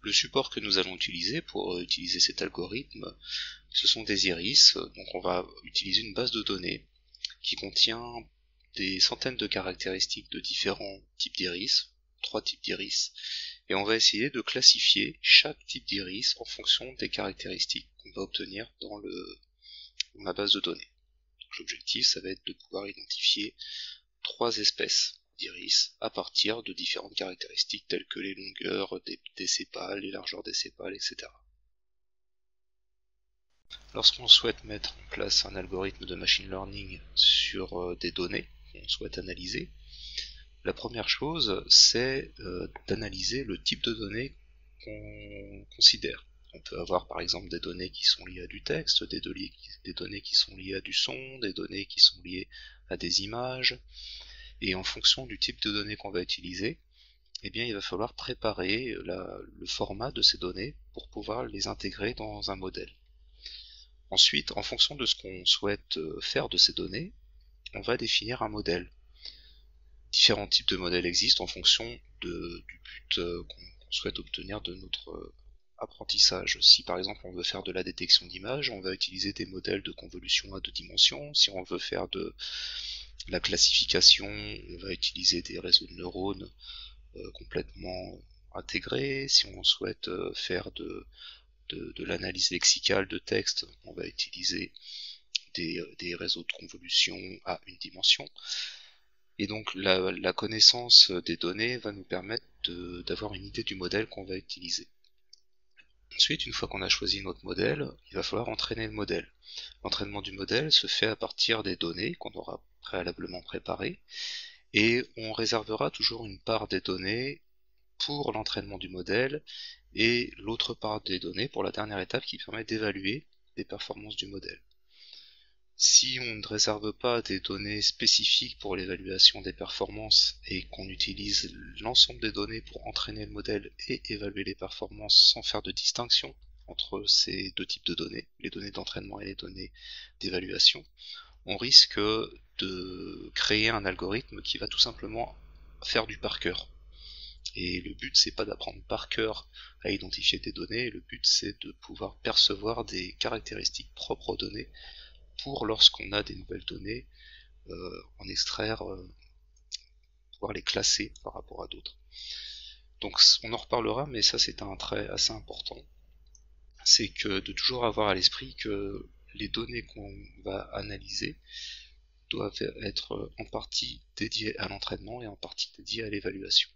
Le support que nous allons utiliser pour utiliser cet algorithme, ce sont des iris. Donc on va utiliser une base de données qui contient des centaines de caractéristiques de différents types d'iris, 3 types d'iris, et on va essayer de classifier chaque type d'iris en fonction des caractéristiques qu'on va obtenir dans la base de données. L'objectif, ça va être de pouvoir identifier 3 espèces d'iris à partir de différentes caractéristiques telles que les longueurs des sépales, les largeurs des sépales, etc. Lorsqu'on souhaite mettre en place un algorithme de machine learning sur des données qu'on souhaite analyser, la première chose, c'est d'analyser le type de données qu'on considère. On peut avoir par exemple des données qui sont liées à du texte, des données qui sont liées à du son, des données qui sont liées à des images, et en fonction du type de données qu'on va utiliser, eh bien il va falloir préparer le format de ces données pour pouvoir les intégrer dans un modèle. Ensuite, en fonction de ce qu'on souhaite faire de ces données, on va définir un modèle. Différents types de modèles existent en fonction du but qu'on souhaite obtenir de notre apprentissage. Si par exemple on veut faire de la détection d'images, on va utiliser des modèles de convolution à 2 dimensions. Si on veut faire de la classification, on va utiliser des réseaux de neurones complètement intégrés. Si on souhaite faire de l'analyse lexicale de texte, on va utiliser des réseaux de convolution à 1 dimension. Et donc la connaissance des données va nous permettre d'avoir une idée du modèle qu'on va utiliser. Ensuite, une fois qu'on a choisi notre modèle, il va falloir entraîner le modèle. L'entraînement du modèle se fait à partir des données qu'on aura préalablement préparées, et on réservera toujours une part des données pour l'entraînement du modèle, et l'autre part des données pour la dernière étape qui permet d'évaluer les performances du modèle. Si on ne réserve pas des données spécifiques pour l'évaluation des performances et qu'on utilise l'ensemble des données pour entraîner le modèle et évaluer les performances sans faire de distinction entre ces 2 types de données, les données d'entraînement et les données d'évaluation, on risque de créer un algorithme qui va tout simplement faire du par cœur. Et le but, c'est pas d'apprendre par cœur à identifier des données, le but c'est de pouvoir percevoir des caractéristiques propres aux données pour, lorsqu'on a des nouvelles données, en extraire, pouvoir les classer par rapport à d'autres. Donc on en reparlera, mais ça c'est un trait assez important, c'est que de toujours avoir à l'esprit que les données qu'on va analyser doivent être en partie dédiées à l'entraînement et en partie dédiées à l'évaluation.